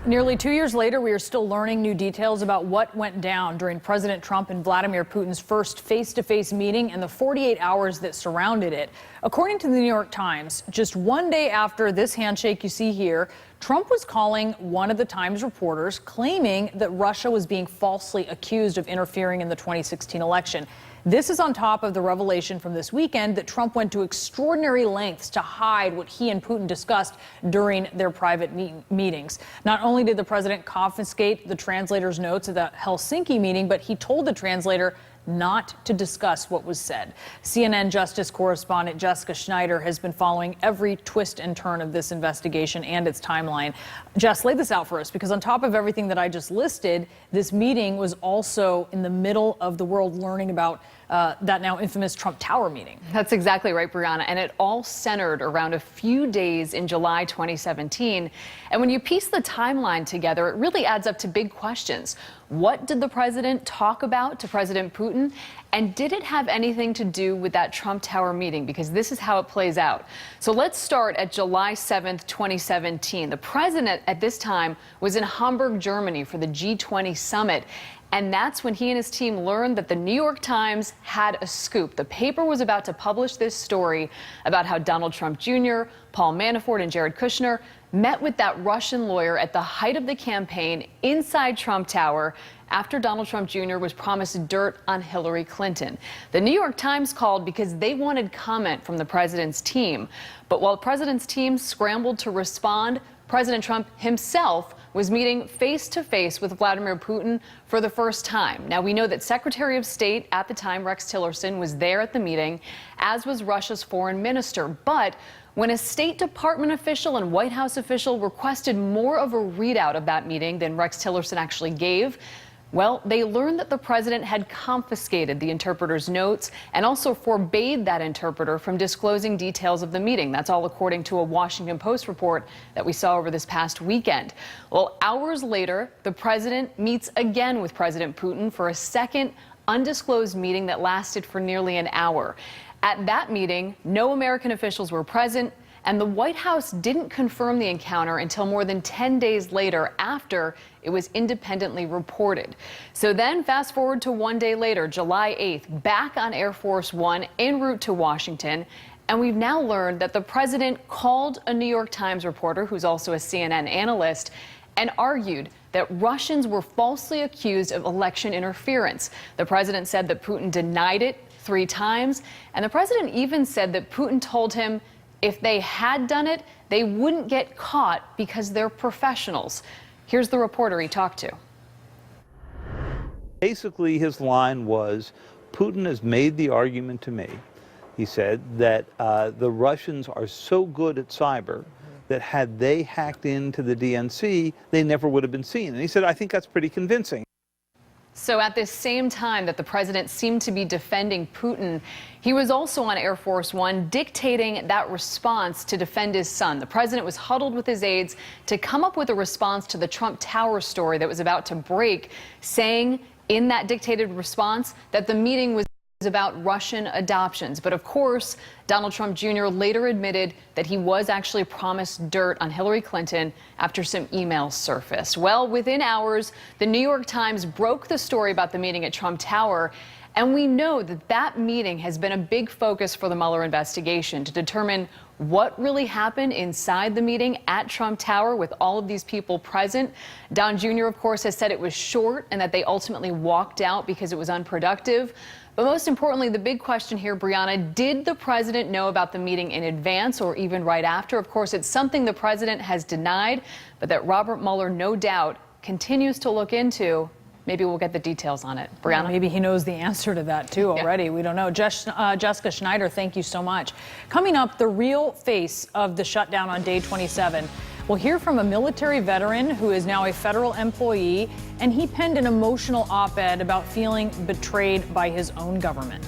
Nearly 2 years later, we are still learning new details about what went down during President Trump and Vladimir Putin's first face-to-face meeting and the 48 hours that surrounded it. According to the New York Times, just one day after this handshake you see here, Trump was calling one of the Times reporters, claiming that Russia was being falsely accused of interfering in the 2016 election. This is on top of the revelation from this weekend that Trump went to extraordinary lengths to hide what he and Putin discussed during their private meetings. Not only did the president confiscate the translator's notes at the Helsinki meeting, but he told the translator not to discuss what was said. CNN Justice correspondent Jessica Schneider has been following every twist and turn of this investigation and its timeline. Jess, lay this out for us, because on top of everything that I just listed, this meeting was also in the middle of the world learning about that now infamous Trump Tower meeting. That's exactly right, Brianna. And it all centered around a few days in July 2017. And when you piece the timeline together, it really adds up to big questions. What did the president talk about to President Putin? And did it have anything to do with that Trump Tower meeting? Because this is how it plays out. So let's start at July 7th, 2017. The president at this time was in Hamburg, Germany for the G20 summit. And that's when he and his team learned that the New York Times had a scoop. The paper was about to publish this story about how Donald Trump Jr., Paul Manafort, and Jared Kushner met with that Russian lawyer at the height of the campaign inside Trump Tower after Donald Trump Jr. was promised dirt on Hillary Clinton. The New York Times called because they wanted comment from the president's team. But while the president's team scrambled to respond, President Trump himself was meeting face-to-face with Vladimir Putin for the first time. Now, we know that Secretary of State at the time, Rex Tillerson, was there at the meeting, as was Russia's foreign minister. But when a State Department official and White House official requested more of a readout of that meeting than Rex Tillerson actually gave, well, they learned that the president had confiscated the interpreter's notes and also forbade that interpreter from disclosing details of the meeting. That's all according to a Washington Post report that we saw over this past weekend. Well, hours later, the president meets again with President Putin for a second undisclosed meeting that lasted for nearly an hour. At that meeting, no American officials were present, and the White House didn't confirm the encounter until more than 10 days later, after it was independently reported. So then fast forward to one day later, July 8th, back on Air Force One en route to Washington. And we've now learned that the president called a New York Times reporter, who's also a CNN analyst, and argued that Russians were falsely accused of election interference. The president said that Putin denied it 3 times. And the president even said that Putin told him if they had done it, they wouldn't get caught because they're professionals. Here's the reporter he talked to. Basically, his line was, Putin has made the argument to me, he said, that the Russians are so good at cyber that had they hacked into the DNC, they never would have been seen. And he said, I think that's pretty convincing. So at this same time that the president seemed to be defending Putin, he was also on Air Force One dictating that response to defend his son. The president was huddled with his aides to come up with a response to the Trump Tower story that was about to break, saying in that dictated response that the meeting was about Russian adoptions. But of course, Donald Trump Jr. later admitted that he was actually promised dirt on Hillary Clinton after some emails surfaced. Well, within hours, the New York Times broke the story about the meeting at Trump Tower. And we know that that meeting has been a big focus for the Mueller investigation to determine what really happened inside the meeting at Trump Tower with all of these people present. Don Jr., of course, has said it was short and that they ultimately walked out because it was unproductive. But most importantly, the big question here, Brianna, did the president know about the meeting in advance or even right after? Of course, it's something the president has denied, but that Robert Mueller, no doubt, continues to look into. Maybe we'll get the details on it. Brianna? Well, maybe he knows the answer to that, too, already. Yeah. We don't know. Jessica Schneider, thank you so much. Coming up, the real face of the shutdown on day 27. We'll hear from a military veteran who is now a federal employee, and he penned an emotional op-ed about feeling betrayed by his own government.